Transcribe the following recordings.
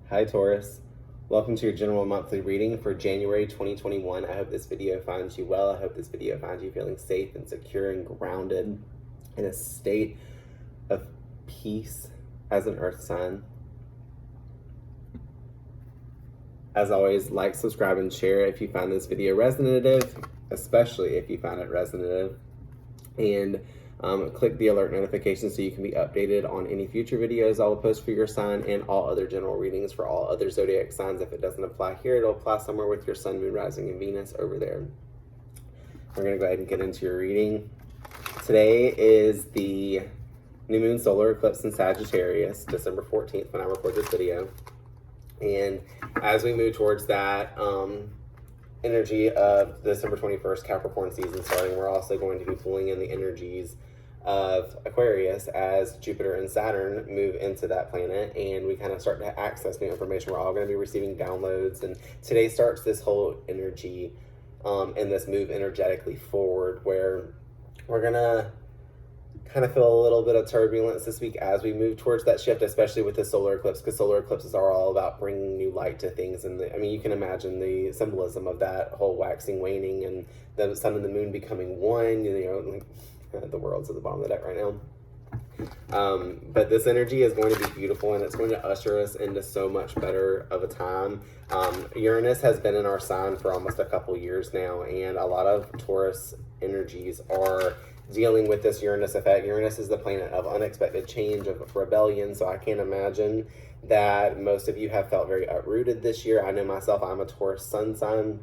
Hi Taurus, welcome to your general monthly reading for January 2021. I hope this video finds you well. I hope this video finds you feeling safe and secure and grounded in a state of peace as an earth sign. As always, like, subscribe, and share if you find this video resonative, especially if you find it resonative. And click the alert notification so you can be updated on any future videos I will post for your sign and all other general readings for all other zodiac signs. If it doesn't apply here, it'll apply somewhere with your sun, moon, rising, and Venus over there. We're going to go ahead and get into your reading. Today is the new moon solar eclipse in Sagittarius, December 14th when I record this video. And as we move towards that energy of December 21st Capricorn season starting, we're also going to be pulling in the energies of Aquarius as Jupiter and Saturn move into that planet, and we kind of start to access new information. We're all going to be receiving downloads, and today starts this whole energy and this move energetically forward where we're going to kind of feel a little bit of turbulence this week as we move towards that shift, especially with the solar eclipse, because solar eclipses are all about bringing new light to things. And I mean, you can imagine the symbolism of that whole waxing, waning, and the sun and the moon becoming one. You know, like the world's at the bottom of the deck right now. But this energy is going to be beautiful, and it's going to usher us into so much better of a time. Uranus has been in our sign for almost a couple years now, and a lot of Taurus energies are dealing with this Uranus effect. Uranus is the planet of unexpected change, of rebellion, so I can't imagine that most of you have felt very uprooted this year. I know myself, I'm a Taurus sun sign,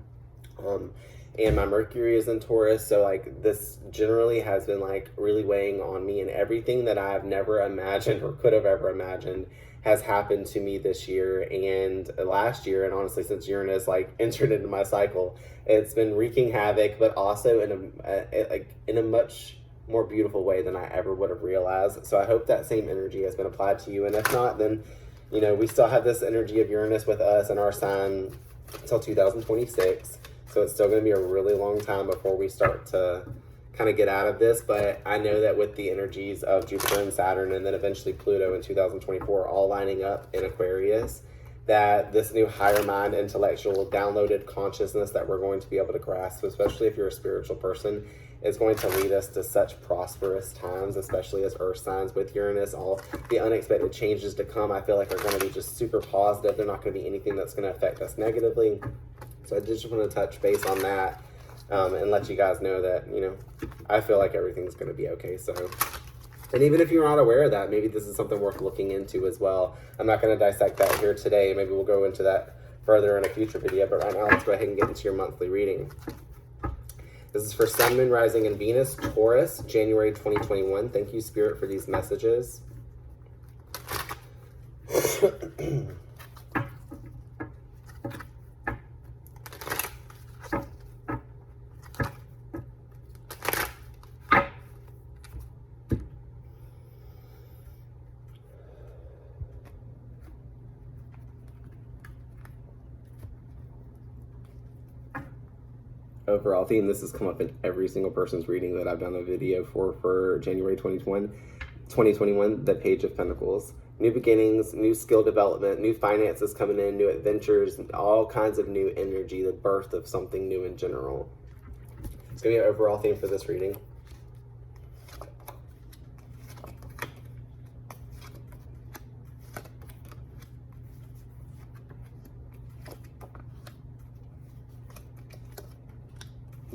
and my Mercury is in Taurus, so like this generally has been like really weighing on me, and everything that I've never imagined or could have ever imagined has happened to me this year and last year, and honestly since Uranus like entered into my cycle. It's been wreaking havoc, but also in a much more beautiful way than I ever would have realized. So I hope that same energy has been applied to you, and if not, then you know we still have this energy of Uranus with us in our sign until 2026. So it's still going to be a really long time before we start to kind of get out of this. But I know that with the energies of Jupiter and Saturn, and then eventually Pluto in 2024, all lining up in Aquarius, that this new higher mind, intellectual, downloaded consciousness that we're going to be able to grasp, especially if you're a spiritual person, is going to lead us to such prosperous times, especially as earth signs with Uranus. All the unexpected changes to come, I feel like, are going to be just super positive. They're not going to be anything that's going to affect us negatively. So I just want to touch base on that and let you guys know that, you know, I feel like everything's going to be okay. So, and even if you're not aware of that, maybe this is something worth looking into as well. I'm not going to dissect that here today. Maybe we'll go into that further in a future video. But right now, let's go ahead and get into your monthly reading. This is for Sun, Moon, Rising, and Venus, Taurus, January 2021. Thank you, Spirit, for these messages. Overall theme, this has come up in every single person's reading that I've done a video for January 2021, the Page of Pentacles. New beginnings, new skill development, new finances coming in, new adventures, all kinds of new energy, the birth of something new in general. It's going to be an overall theme for this reading.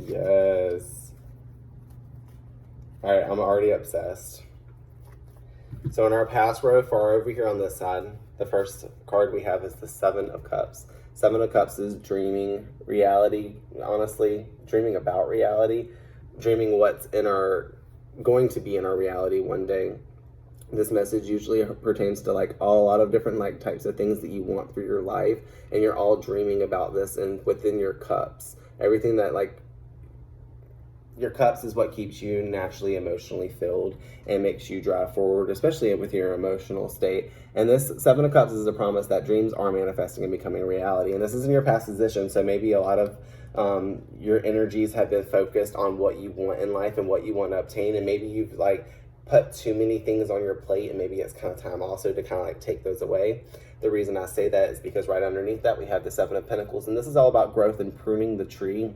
Yes. All right, I'm already obsessed. So in our past row, far over here on this side, the first card we have is the Seven of Cups. Seven of Cups is dreaming reality, honestly, dreaming about reality, dreaming what's going to be in our reality one day. This message usually pertains to like a lot of different like types of things that you want through your life, and you're all dreaming about this, and within your cups, everything that like your cups is what keeps you naturally emotionally filled and makes you drive forward, especially with your emotional state. And this Seven of Cups is a promise that dreams are manifesting and becoming a reality. And this is in your past position, so maybe a lot of your energies have been focused on what you want in life and what you want to obtain, and maybe you've like put too many things on your plate, and maybe it's kind of time also to kind of like take those away. The reason I say that is because right underneath that we have the Seven of Pentacles, and this is all about growth and pruning the tree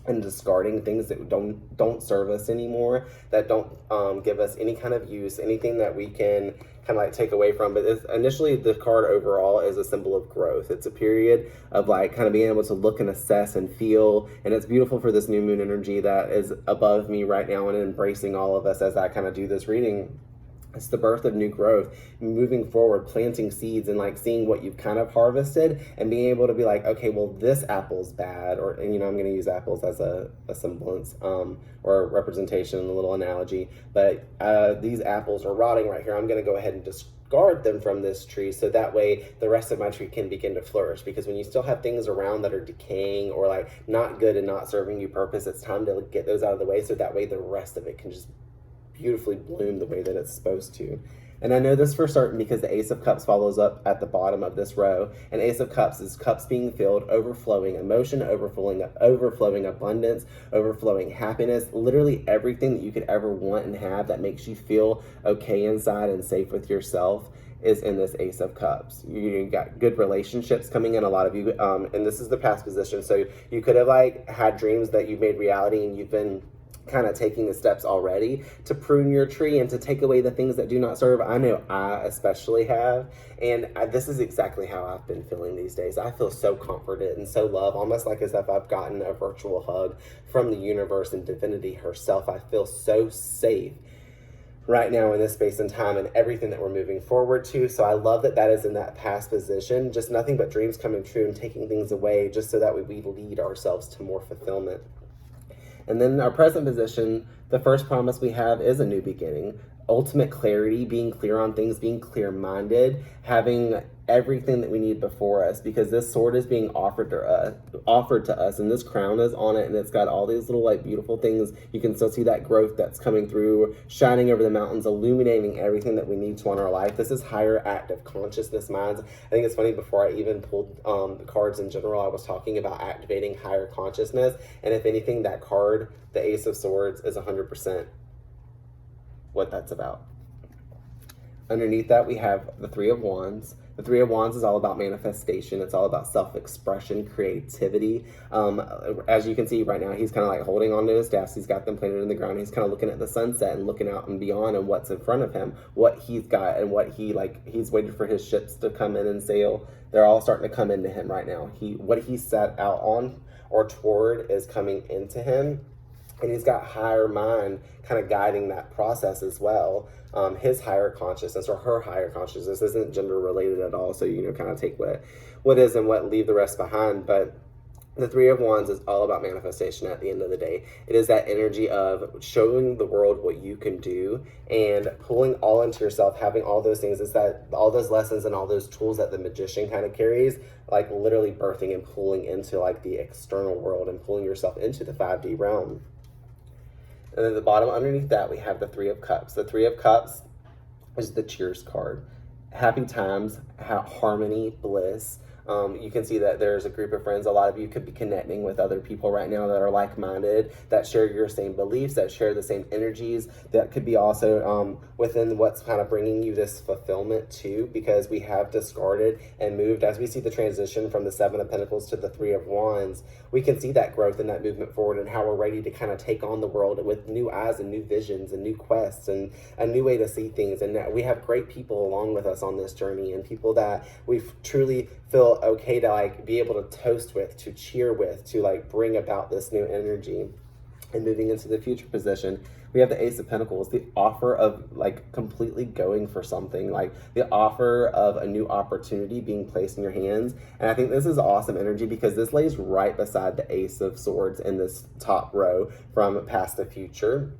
and discarding things that don't serve us anymore, that don't give us any kind of use, anything that we can kind of like take away from. But initially the card overall is a symbol of growth. It's a period of like kind of being able to look and assess and feel, and it's beautiful for this new moon energy that is above me right now and embracing all of us as I kind of do this reading. It's the birth of new growth, moving forward, planting seeds, and like seeing what you've kind of harvested and being able to be like, okay, well, this apple's bad, or, and, you know, I'm going to use apples as a semblance or a representation, a little analogy, but these apples are rotting right here. I'm going to go ahead and discard them from this tree so that way the rest of my tree can begin to flourish. Because when you still have things around that are decaying or like not good and not serving you purpose, it's time to get those out of the way so that way the rest of it can just beautifully bloom the way that it's supposed to. And I know this for certain because the Ace of Cups follows up at the bottom of this row. And Ace of Cups is cups being filled, overflowing emotion, overflowing abundance, overflowing happiness, literally everything that you could ever want and have that makes you feel okay inside and safe with yourself is in this Ace of Cups. You got good relationships coming in, a lot of you, and this is the past position. So you could have like had dreams that you've made reality, and you've been kind of taking the steps already to prune your tree and to take away the things that do not serve. I know I especially have, and this is exactly how I've been feeling these days. I feel so comforted and so loved, almost like as if I've gotten a virtual hug from the universe and divinity herself. I feel so safe right now in this space and time and everything that we're moving forward to. So I love that that is in that past position, just nothing but dreams coming true and taking things away just so that we lead ourselves to more fulfillment. And then in our present position, the first promise we have is a new beginning, ultimate clarity, being clear on things, being clear-minded, having everything that we need before us, because this sword is being offered to us, and this crown is on it, and it's got all these little like beautiful things. You can still see that growth that's coming through, shining over the mountains, illuminating everything that we need to in our life. This is higher active consciousness minds. I think it's funny, before I even pulled the cards in general, I was talking about activating higher consciousness, and if anything, that card, the Ace of Swords, is 100% what that's about. Underneath that, we have the Three of Wands. The Three of Wands is all about manifestation. It's all about self-expression, creativity. As you can see right now, he's kind of like holding onto his staffs. He's got them planted in the ground. He's kind of looking at the sunset and looking out and beyond and what's in front of him, what he's got and what he's waited for his ships to come in and sail. They're all starting to come into him right now. What he set out on or toward is coming into him. And he's got higher mind kind of guiding that process as well. His higher consciousness, or her higher consciousness, isn't gender related at all. So, you know, kind of take what is and what, leave the rest behind. But the Three of Wands is all about manifestation at the end of the day. It is that energy of showing the world what you can do and pulling all into yourself, having all those things. It's that all those lessons and all those tools that the magician kind of carries, like literally birthing and pulling into like the external world and pulling yourself into the 5D realm. And then the bottom underneath that, we have the Three of Cups. The Three of Cups is the cheers card. Happy times, harmony, bliss. You can see that there's a group of friends. A lot of you could be connecting with other people right now that are like-minded, that share your same beliefs, that share the same energies. That could be also within what's kind of bringing you this fulfillment too, because we have discarded and moved. As we see the transition from the Seven of Pentacles to the Three of Wands, we can see that growth and that movement forward and how we're ready to kind of take on the world with new eyes and new visions and new quests and a new way to see things. And we have great people along with us on this journey, and people that we truly feel okay to like be able to toast with, to cheer with, to like bring about this new energy. And moving into the future position, we have the Ace of Pentacles, the offer of like completely going for something, like the offer of a new opportunity being placed in your hands. And I think this is awesome energy because this lays right beside the Ace of Swords in this top row from past to future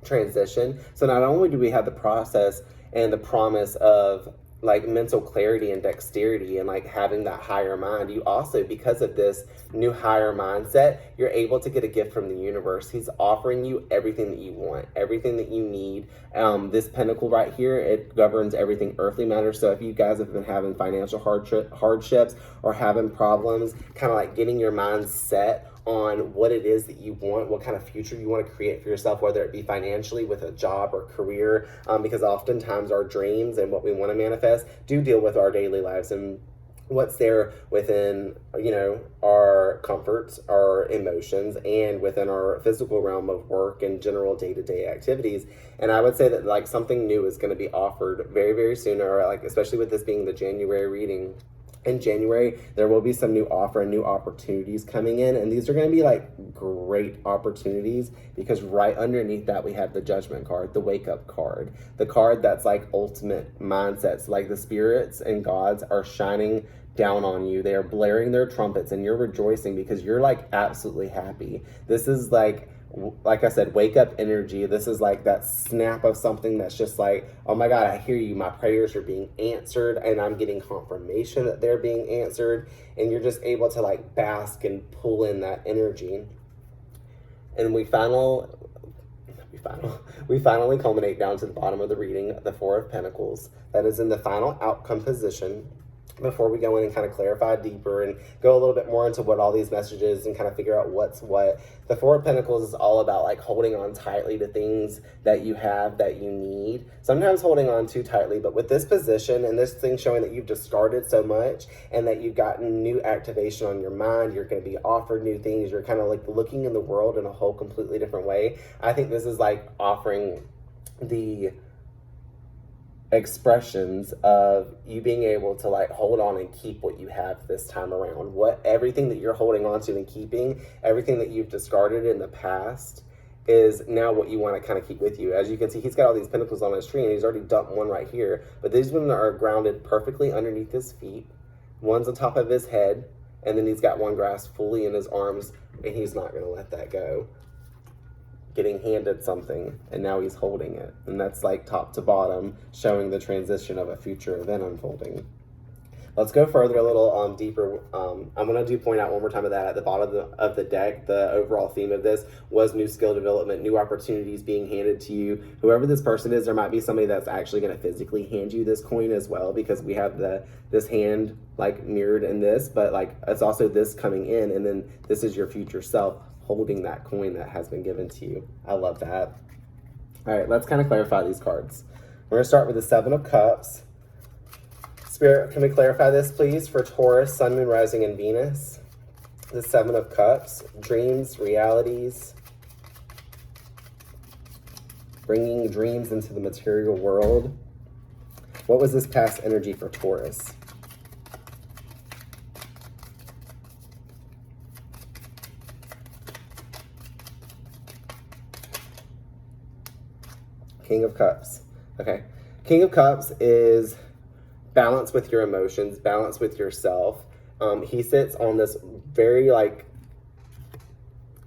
transition. So not only do we have the process and the promise of like mental clarity and dexterity and like having that higher mind, you also, because of this new higher mindset, you're able to get a gift from the universe. He's offering you everything that you want, everything that you need. This pentacle right here, it governs everything earthly matters. So if you guys have been having financial hardships or having problems, kind of like getting your mind set on what it is that you want, what kind of future you want to create for yourself, whether it be financially with a job or career, because oftentimes our dreams and what we want to manifest do deal with our daily lives and what's there within, you know, our comforts, our emotions, and within our physical realm of work and general day-to-day activities. And I would say that like something new is going to be offered very, very soon, or like especially with this being the January reading. In January, there will be some new offer and new opportunities coming in, and these are going to be like great opportunities because right underneath that we have the Judgment card, the Wake Up card, the card that's like ultimate mindsets, like the spirits and gods are shining down on you. They are blaring their trumpets and you're rejoicing because you're like absolutely happy. This is like I said, wake up energy. This is like that snap of something that's just like, oh my God, I hear you. My prayers are being answered and I'm getting confirmation that they're being answered. And you're just able to like bask and pull in that energy. And we finally culminate down to the bottom of the reading, the Four of Pentacles. That is in the final outcome position. Before we go in and kind of clarify deeper and go a little bit more into what all these messages and kind of figure out what's what, the Four of Pentacles is all about like holding on tightly to things that you have that you need. Sometimes holding on too tightly, but with this position and this thing showing that you've discarded so much and that you've gotten new activation on your mind, you're going to be offered new things, you're kind of like looking in the world in a whole completely different way. I think this is like offering the expressions of you being able to like hold on and keep what you have this time around. Everything that you're holding on to and keeping, everything that you've discarded in the past is now what you want to kind of keep with you. As you can see, he's got all these pentacles on his tree and he's already dumped one right here, but these ones are grounded perfectly underneath his feet. One's on top of his head, and then he's got one grasped fully in his arms, and he's not going to let that go. Getting handed something and now he's holding it, and that's like top to bottom showing the transition of a future event unfolding. Let's go further a little deeper. I'm going to point out one more time of that at the bottom of the deck. The overall theme of this was new skill development, new opportunities being handed to you. Whoever this person is, there might be somebody that's actually going to physically hand you this coin as well, because we have this hand like mirrored in this, but like it's also this coming in, and then this is your future self holding that coin that has been given to you. I love that. All right, let's kind of clarify these cards. We're going to start with the Seven of Cups. Spirit, can we clarify this, please, for Taurus, Sun, Moon, Rising, and Venus? The Seven of Cups, dreams, realities, bringing dreams into the material world. What was this past energy for Taurus? King of Cups. Okay. King of Cups is balance with your emotions, balance with yourself. He sits on this very like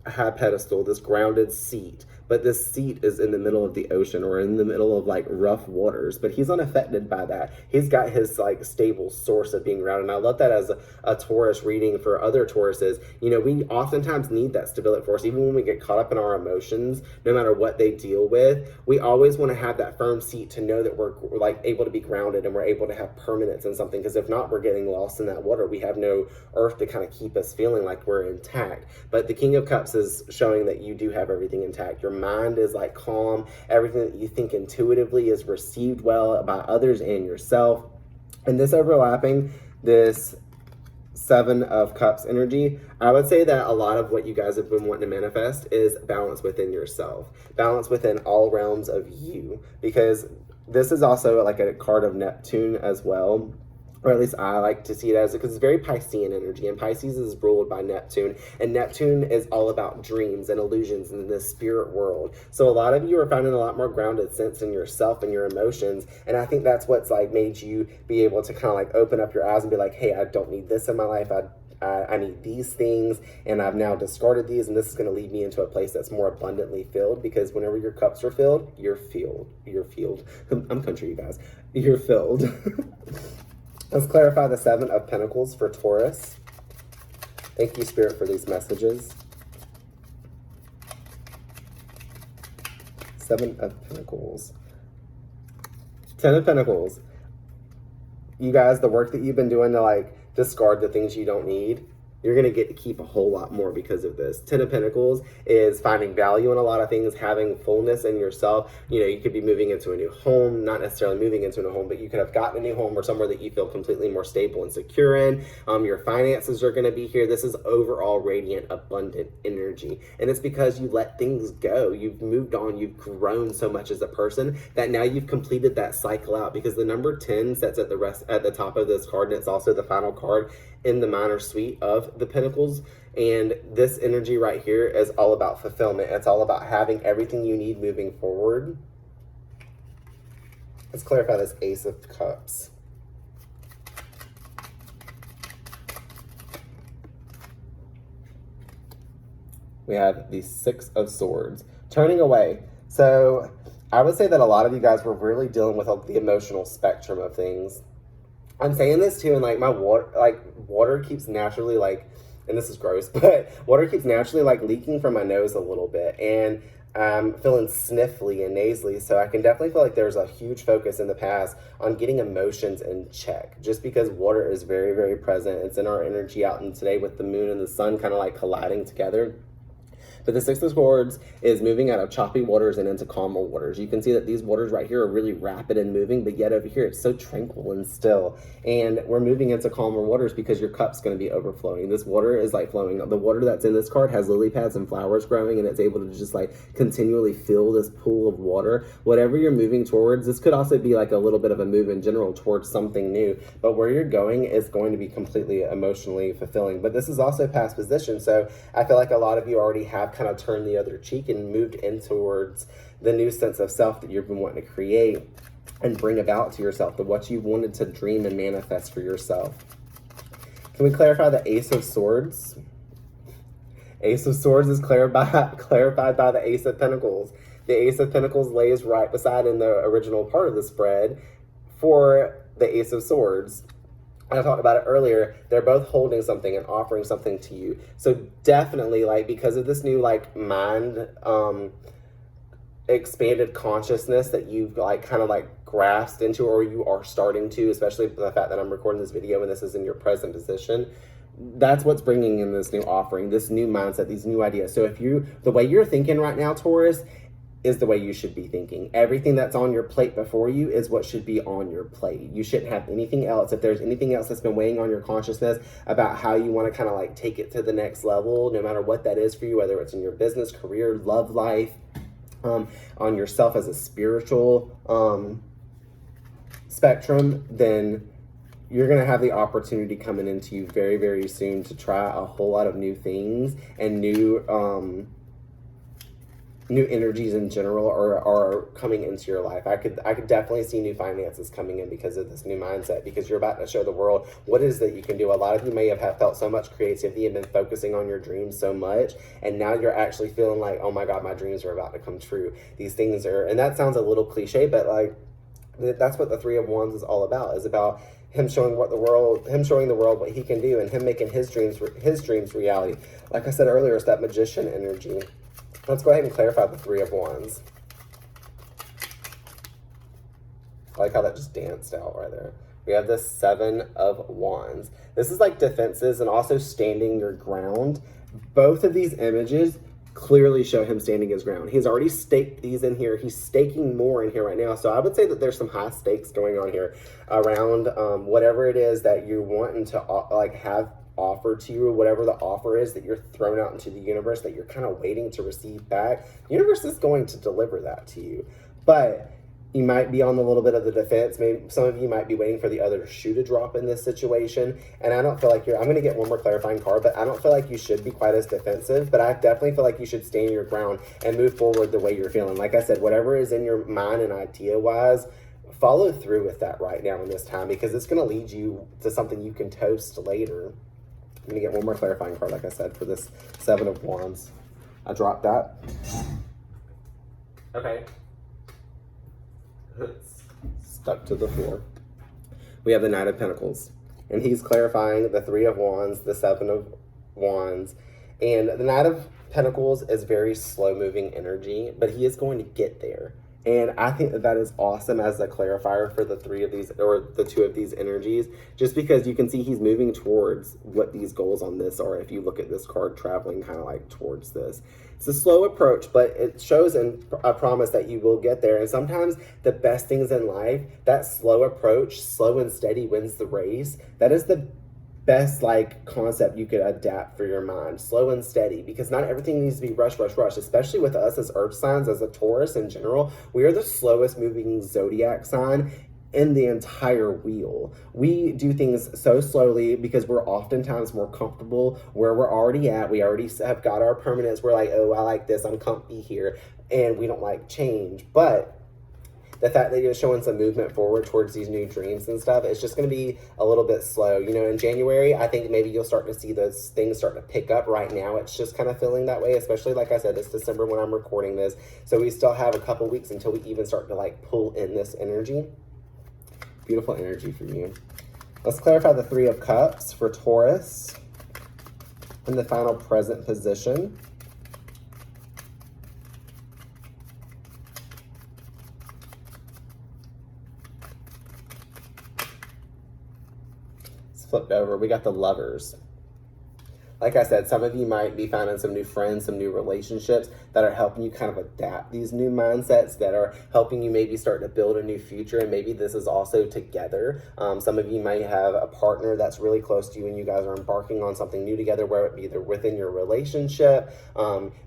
high pedestal, this grounded seat. But this seat is in the middle of the ocean or in the middle of like rough waters, but he's unaffected by that. He's got his like stable source of being grounded. And I love that as a Taurus reading for other Tauruses. You know, we oftentimes need that stability for us, even when we get caught up in our emotions, no matter what they deal with. We always want to have that firm seat to know that we're like able to be grounded and we're able to have permanence in something. Because if not, we're getting lost in that water. We have no earth to kind of keep us feeling like we're intact. But the King of Cups is showing that you do have everything intact. Your mind is like calm. Everything that you think intuitively is received well by others and yourself. And this overlapping, this Seven of Cups energy, I would say that a lot of what you guys have been wanting to manifest is balance within yourself, balance within all realms of you, because this is also like a card of Neptune as well. Or at least I like to see it as, because it's very Piscean energy, and Pisces is ruled by Neptune, and Neptune is all about dreams and illusions in the spirit world. So a lot of you are finding a lot more grounded sense in yourself and your emotions, and I think that's what's like made you be able to kind of like open up your eyes and be like, hey, I don't need this in my life. I need these things, and I've now discarded these, and this is going to lead me into a place that's more abundantly filled, because whenever your cups are filled, you're filled. I'm country, you guys. You're filled. Let's clarify the Seven of Pentacles for Taurus. Thank you, Spirit, for these messages. Seven of Pentacles. 10 of Pentacles. You guys, the work that you've been doing to like discard the things you don't need, You're going to get to keep a whole lot more because of this. Ten of Pentacles is finding value in a lot of things, having fullness in yourself. You know, you could be moving into a new home, not necessarily moving into a new home, but you could have gotten a new home or somewhere that you feel completely more stable and secure in. Your finances are going to be here. This is overall radiant, abundant energy. And it's because you let things go. You've moved on. You've grown so much as a person that now you've completed that cycle out, because the number 10 sets at the top of this card, and it's also the final card in the minor suite of the Pentacles. And this energy right here is all about fulfillment. It's all about having everything you need moving forward. Let's clarify this Ace of Cups. We have the Six of Swords. Turning away. So I would say that a lot of you guys were really dealing with the emotional spectrum of things. I'm saying this too, and like my water keeps naturally and this is gross, but water keeps naturally leaking from my nose a little bit, and I'm feeling sniffly and nasally. So I can definitely feel like there's a huge focus in the past on getting emotions in check, just because water is very, very present. It's in our energy out in today with the moon and the sun kind of colliding together. But the Six of Swords is moving out of choppy waters and into calmer waters. You can see that these waters right here are really rapid and moving, but yet over here it's so tranquil and still. And we're moving into calmer waters because your cup's going to be overflowing. This water is flowing. The water that's in this card has lily pads and flowers growing, and it's able to just continually fill this pool of water. Whatever you're moving towards, this could also be a little bit of a move in general towards something new, but where you're going is going to be completely emotionally fulfilling. But this is also past position, so I feel like a lot of you already have kind of turned the other cheek and moved in towards the new sense of self that you've been wanting to create and bring about to yourself, the what you wanted to dream and manifest for yourself. Can we clarify the Ace of Swords? Ace of Swords is clarified by the Ace of Pentacles. The Ace of Pentacles lays right beside in the original part of the spread for the Ace of Swords. I talked about it earlier. They're both holding something and offering something to you. So definitely, because of this new mind expanded consciousness that you've grasped into, or you are starting to, especially the fact that I'm recording this video and this is in your present position, that's what's bringing in this new offering, this new mindset, these new ideas. So if the way you're thinking right now, Taurus, is the way you should be thinking. Everything that's on your plate before you is what should be on your plate. You shouldn't have anything else. If there's anything else that's been weighing on your consciousness about how you want to take it to the next level, no matter what that is for you, whether it's in your business, career, love life, on yourself as a spiritual spectrum, then you're going to have the opportunity coming into you very, very soon to try a whole lot of new things, and new energies in general are coming into your life. I could definitely see new finances coming in because of this new mindset, because you're about to show the world what it is that you can do. A lot of you may have felt so much creativity and been focusing on your dreams so much, and now you're actually feeling like, oh my God, my dreams are about to come true. These things are, and that sounds a little cliche, but that's what the Three of Wands is all about. Is about him showing the world what he can do, and him making his dreams reality. Like I said earlier, it's that magician energy. Let's go ahead and clarify the Three of Wands. I like how that just danced out right there. We have the Seven of Wands. This is defenses and also standing your ground. Both of these images clearly show him standing his ground. He's already staked these in here. He's staking more in here right now. So I would say that there's some high stakes going on here around whatever it is that you're wanting to have offer to you, or whatever the offer is that you're throwing out into the universe that you're kind of waiting to receive back. The universe is going to deliver that to you, but you might be on a little bit of the defense. Maybe some of you might be waiting for the other shoe to drop in this situation. And I don't feel like I'm going to get one more clarifying card, but I don't feel like you should be quite as defensive, but I definitely feel like you should stand your ground and move forward the way you're feeling. Like I said, whatever is in your mind and idea wise, follow through with that right now in this time, because it's going to lead you to something you can toast later. I'm going to get one more clarifying card, like I said, for this Seven of Wands. I dropped that. Okay. It's stuck to the floor. We have the Knight of Pentacles. And he's clarifying the Three of Wands, the Seven of Wands. And the Knight of Pentacles is very slow-moving energy, but he is going to get there. And I think that that is awesome as a clarifier for the three of these, or the two of these energies, just because you can see he's moving towards what these goals on this are. If you look at this card traveling kind of like towards this, it's a slow approach, but it shows a promise that you will get there. And sometimes the best things in life, that slow approach, slow and steady wins the race. That is the best like concept you could adapt for your mind, slow and steady, because not everything needs to be rush, especially with us as earth signs, as a Taurus in general. We are the slowest moving zodiac sign in the entire wheel. We do things so slowly because we're oftentimes more comfortable where we're already at. We already have got our permanence. We're like, oh, I like this, I'm comfy here, and we don't like change. But the fact that you're showing some movement forward towards these new dreams and stuff, it's just going to be a little bit slow. You know, in January, I think maybe you'll start to see those things start to pick up. Right now, it's just kind of feeling that way, especially, like I said, it's December when I'm recording this. So we still have a couple weeks until we even start to like pull in this energy. Beautiful energy for you. Let's clarify the Three of Cups for Taurus in the final present position. Flipped over, we got the Lovers. Like I said, some of you might be finding some new friends, some new relationships that are helping you kind of adapt these new mindsets, that are helping you maybe start to build a new future. And maybe this is also together. Some of you might have a partner that's really close to you and you guys are embarking on something new together, where it be either within your relationship.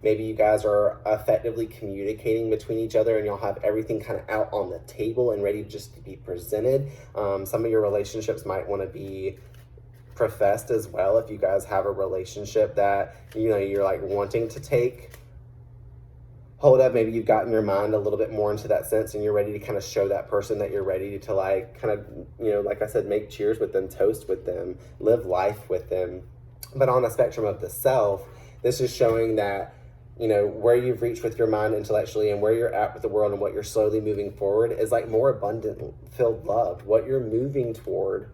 Maybe you guys are effectively communicating between each other and you'll have everything kind of out on the table and ready just to be presented. Some of your relationships might want to be professed as well. If you guys have a relationship that, you know, you're like wanting to take hold of, maybe you've gotten your mind a little bit more into that sense and you're ready to kind of show that person that you're ready to like kind of, you know, like I said, make cheers with them, toast with them, live life with them. But on the spectrum of the self, this is showing that, you know, where you've reached with your mind intellectually and where you're at with the world and what you're slowly moving forward is like more abundant, filled love. What you're moving toward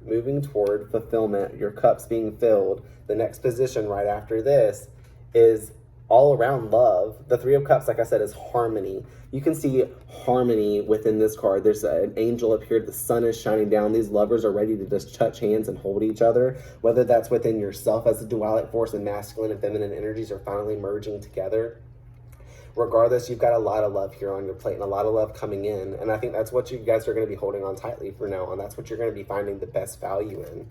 fulfillment, your cups being filled. The next position right after this is all around love. The Three of Cups, like I said, is harmony. You can see harmony within this card. There's an angel up here. The sun is shining down. These lovers are ready to just touch hands and hold each other. Whether that's within yourself as a dualic force and masculine and feminine energies are finally merging together. Regardless, you've got a lot of love here on your plate and a lot of love coming in. And I think that's what you guys are going to be holding on tightly for now on. That's what you're going to be finding the best value in.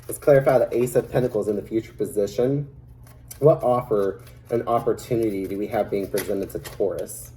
Let's clarify the Ace of Pentacles in the future position. What offer and opportunity do we have being presented to Taurus?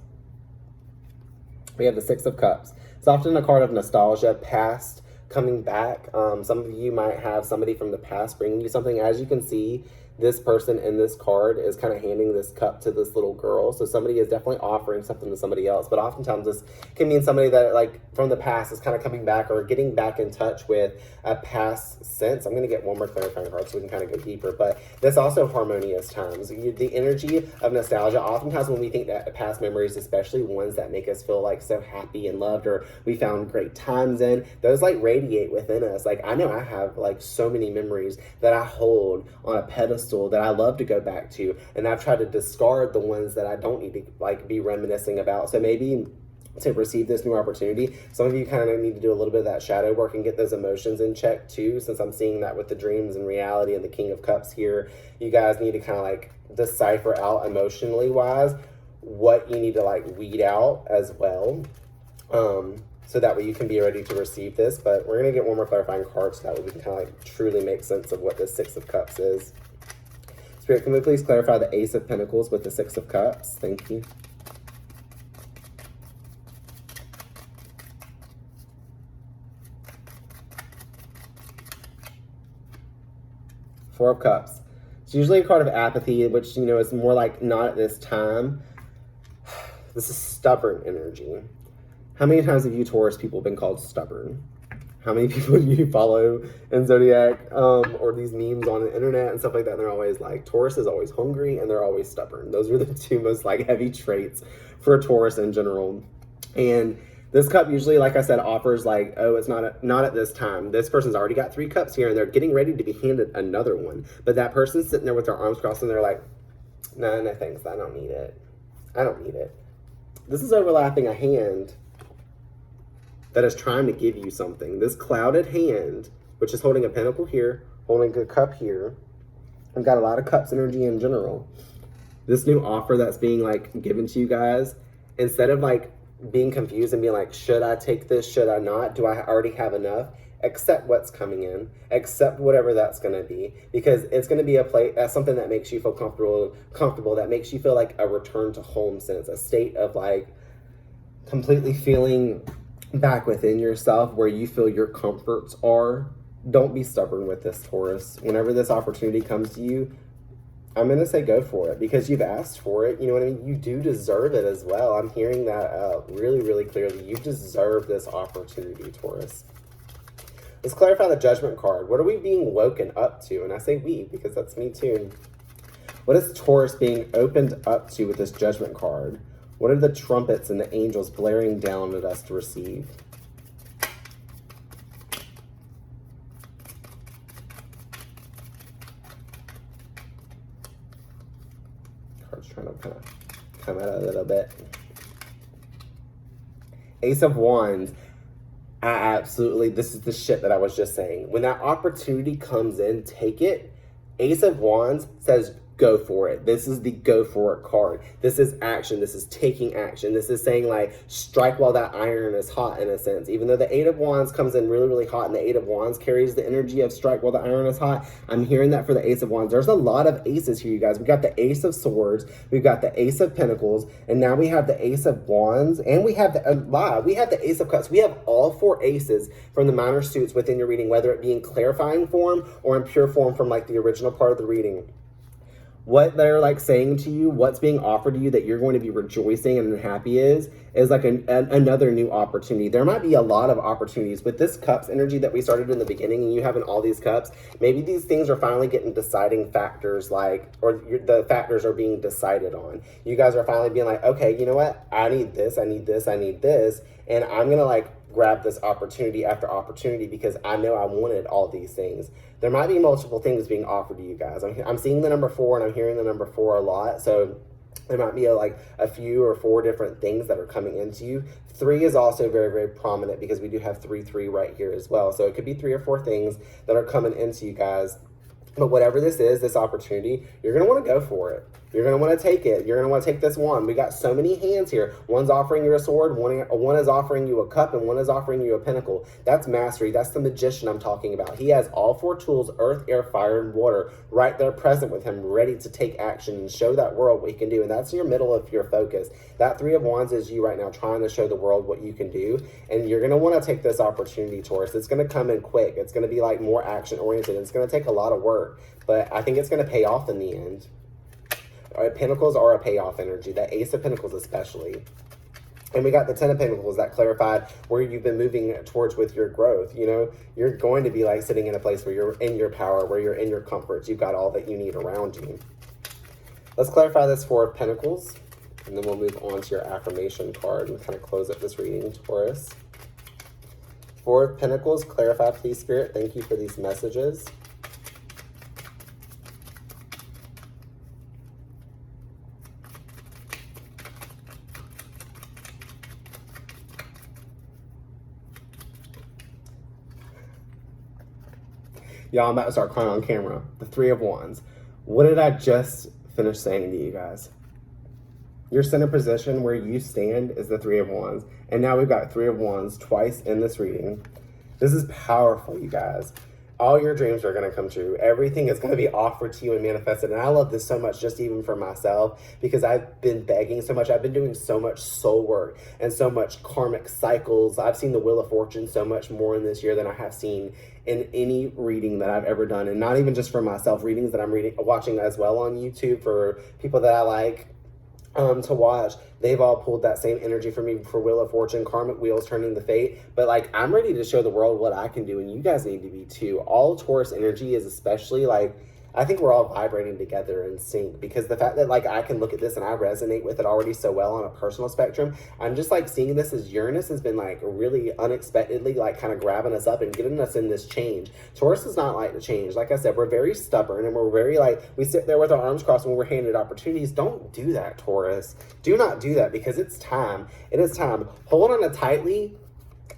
We have the Six of Cups. It's often a card of nostalgia, past coming back. Some of you might have somebody from the past bringing you something. As you can see, this person in this card is kind of handing this cup to this little girl. So somebody is definitely offering something to somebody else. But oftentimes this can mean somebody that like from the past is kind of coming back or getting back in touch with a past sense. I'm going to get one more clarifying card so we can kind of go deeper. But this also harmonious times. The energy of nostalgia, oftentimes when we think that past memories, especially ones that make us feel like so happy and loved or we found great times in, those like radiate within us. Like I know I have like so many memories that I hold on a pedestal that I love to go back to, and I've tried to discard the ones that I don't need to like be reminiscing about. So maybe to receive this new opportunity, some of you kind of need to do a little bit of that shadow work and get those emotions in check too, since I'm seeing that with the dreams and reality and the King of Cups here. You guys need to kind of like decipher out emotionally wise what you need to like weed out as well, so that way you can be ready to receive this. But we're going to get one more clarifying card so that way we can kind of like truly make sense of what this Six of Cups is. Spirit, can we please clarify the Ace of Pentacles with the Six of Cups? Thank you. Four of Cups. It's usually a card of apathy, which, you know, is more like not at this time. This is stubborn energy. How many times have you Taurus people been called stubborn? How many people do you follow in Zodiac or these memes on the internet and stuff like that? And they're always like, Taurus is always hungry and they're always stubborn. Those are the two most like heavy traits for Taurus in general. And this cup usually, like I said, offers like, oh, it's not at this time. This person's already got 3 cups here and they're getting ready to be handed another one. But that person's sitting there with their arms crossed and they're like, no thanks, I don't need it. I don't need it. This is overlapping a hand that is trying to give you something. This clouded hand, which is holding a pentacle here, holding a cup here. I've got a lot of cups energy in general. This new offer that's being like given to you guys, instead of like being confused and being like, should I take this? Should I not? Do I already have enough? Accept what's coming in, accept whatever that's going to be, because it's going to be a place, that's something that makes you feel comfortable, that makes you feel like a return to home sense, a state of like completely feeling back within yourself where you feel your comforts are. Don't be stubborn with this, Taurus. Whenever this opportunity comes to you, I'm going to say go for it because you've asked for it. You know what I mean? You do deserve it as well. I'm hearing that really, really clearly. You deserve this opportunity, Taurus. Let's clarify the Judgment card. What are we being woken up to? And I say we because that's me too. What is Taurus being opened up to with this Judgment card? What are the trumpets and the angels blaring down at us to receive? Card's trying to kind of come out a little bit. Ace of Wands. Absolutely, this is the shit that I was just saying. When that opportunity comes in, take it. Ace of Wands says go for it. This is the go for it card. This is action. This is taking action. This is saying like strike while that iron is hot in a sense. Even though the Eight of Wands comes in really, really hot and the Eight of Wands carries the energy of strike while the iron is hot, I'm hearing that for the Ace of Wands. There's a lot of aces here, you guys. We got the Ace of Swords, we've got the Ace of Pentacles, and now we have the Ace of Wands, and we have the Ace of Cups. We have all four aces from the minor suits within your reading, whether it be in clarifying form or in pure form from like the original part of the reading. What they're like saying to you, what's being offered to you that you're going to be rejoicing and happy is like another new opportunity. There might be a lot of opportunities with this cups energy that we started in the beginning and you having all these cups. Maybe these things are finally getting deciding factors the factors are being decided on. You guys are finally being like, okay, you know what? I need this, I need this, I need this. And I'm going to like grab this opportunity after opportunity because I know I wanted all these things. There might be multiple things being offered to you guys. I'm seeing the number 4 and I'm hearing the number 4 a lot. So there might be a few or 4 different things that are coming into you. 3 is also very, very prominent because we do have 3 right here as well. So it could be 3 or 4 things that are coming into you guys. But whatever this is, this opportunity, you're going to want to go for it. You're going to want to take it. You're going to want to take this one. We got so many hands here. One's offering you a sword, one is offering you a cup, and one is offering you a pentacle. That's mastery. That's the magician I'm talking about. He has all 4 tools, earth, air, fire, and water, right there present with him, ready to take action and show that world what he can do. And that's in your middle of your focus. That 3 of Wands is you right now trying to show the world what you can do. And you're going to want to take this opportunity, Taurus. It's going to come in quick. It's going to be like more action oriented. It's going to take a lot of work, but I think it's going to pay off in the end. All right, Pentacles are a payoff energy, that Ace of Pentacles especially. And we got the 10 of Pentacles that clarified where you've been moving towards with your growth. You know, you're going to be like sitting in a place where you're in your power, where you're in your comforts. You've got all that you need around you. Let's clarify this 4 of Pentacles, and then we'll move on to your affirmation card and kind of close up this reading, Taurus. 4 of Pentacles, clarify, please, Spirit. Thank you for these messages. Y'all, I'm about to start crying on camera. The 3 of Wands. What did I just finish saying to you guys? Your center position where you stand is the 3 of Wands. And now we've got 3 of Wands twice in this reading. This is powerful, you guys. All your dreams are going to come true. Everything is going to be offered to you and manifested. And I love this so much, just even for myself, because I've been begging so much. I've been doing so much soul work and so much karmic cycles. I've seen the Wheel of Fortune so much more in this year than I have seen in any reading that I've ever done. And not even just for myself, readings that I'm watching as well on YouTube for people that I like to watch. They've all pulled that same energy for me for Wheel of Fortune, karmic wheels turning the fate. But like, I'm ready to show the world what I can do, and you guys need to be too. All Taurus energy is especially like, I think we're all vibrating together in sync, because the fact that like I can look at this and I resonate with it already so well on a personal spectrum, I'm just like seeing this as Uranus has been like really unexpectedly like kind of grabbing us up and getting us in this change. Taurus does not like to change. Like I said, we're very stubborn and we're very like, we sit there with our arms crossed when we're handed opportunities. Don't do that, Taurus. Do not do that, because it's time. It is time. Hold on tightly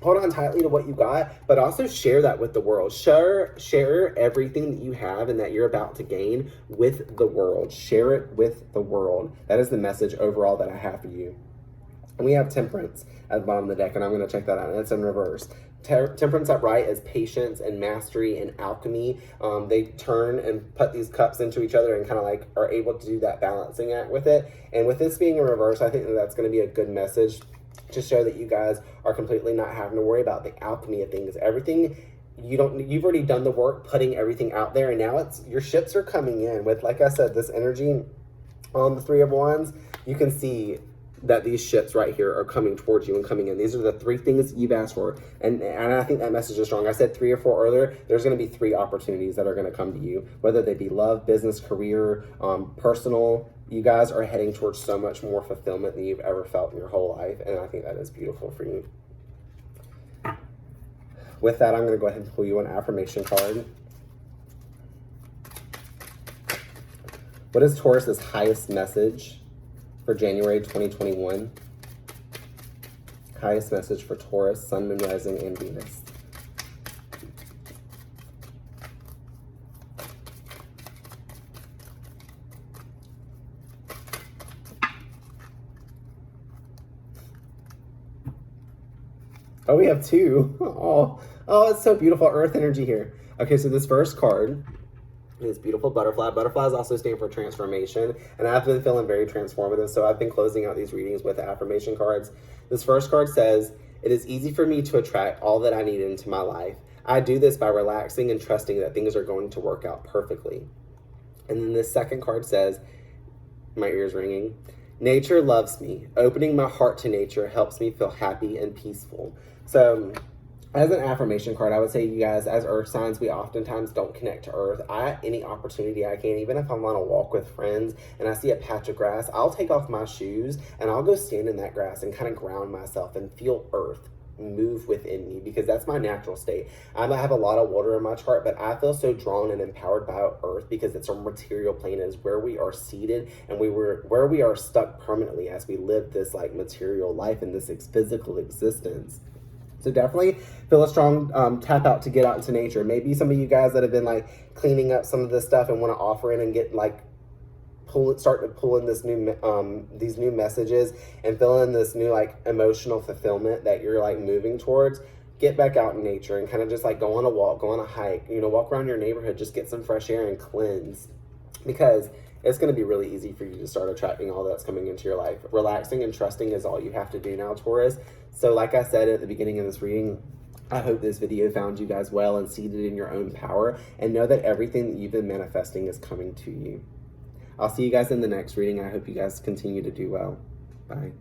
to what you got, but also share that with the world. Share everything that you have and that you're about to gain with the world. Share it with the world. That is the message overall that I have for you. And we have Temperance at the bottom of the deck, and I'm going to check that out, and it's in reverse. Temperance upright is patience and mastery and alchemy. They turn and put these cups into each other and kind of like are able to do that balancing act with it. And with this being in reverse, I think that that's going to be a good message to show that you guys are completely not having to worry about the alchemy of things. Everything, you've already done the work putting everything out there, and now it's your ships are coming in with, like I said, this energy on the Three of Wands. You can see that these ships right here are coming towards you and coming in. These are the 3 things you've asked for. And I think that message is strong. I said 3 or 4 earlier. There's going to be 3 opportunities that are going to come to you, whether they be love, business, career, personal. You guys are heading towards so much more fulfillment than you've ever felt in your whole life. And I think that is beautiful for you. With that, I'm going to go ahead and pull you an affirmation card. What is Taurus's highest message for January 2021? Highest message for Taurus, Sun, Moon, Rising, and Venus. Oh, we have 2. Oh, it's so beautiful. Earth energy here. Okay, so this first card is beautiful butterfly. Butterflies also stand for transformation, and I've been feeling very transformative, so I've been closing out these readings with affirmation cards. This first card says, "It is easy for me to attract all that I need into my life. I do this by relaxing and trusting that things are going to work out perfectly." And then this second card says, my ears ringing, "Nature loves me. Opening my heart to nature helps me feel happy and peaceful." So as an affirmation card, I would say, you guys, as earth signs, we oftentimes don't connect to earth. Any opportunity I can, even if I'm on a walk with friends and I see a patch of grass, I'll take off my shoes and I'll go stand in that grass and kind of ground myself and feel earth move within me, because that's my natural state. I have a lot of water in my chart, but I feel so drawn and empowered by earth because it's a material plane, is where we are seated and where we are stuck permanently as we live this like material life in this physical existence. So definitely feel a strong tap out to get out into nature. Maybe some of you guys that have been like cleaning up some of this stuff and want to offer in and get like start to pull in this these new messages and fill in this new like emotional fulfillment that you're like moving towards. Get back out in nature and kind of just like go on a walk, go on a hike, walk around your neighborhood, just get some fresh air and cleanse, because it's going to be really easy for you to start attracting all that's coming into your life. Relaxing and trusting is all you have to do now, Taurus. So like I said at the beginning of this reading, I hope this video found you guys well and seated in your own power, and know that everything that you've been manifesting is coming to you. I'll see you guys in the next reading. I hope you guys continue to do well. Bye.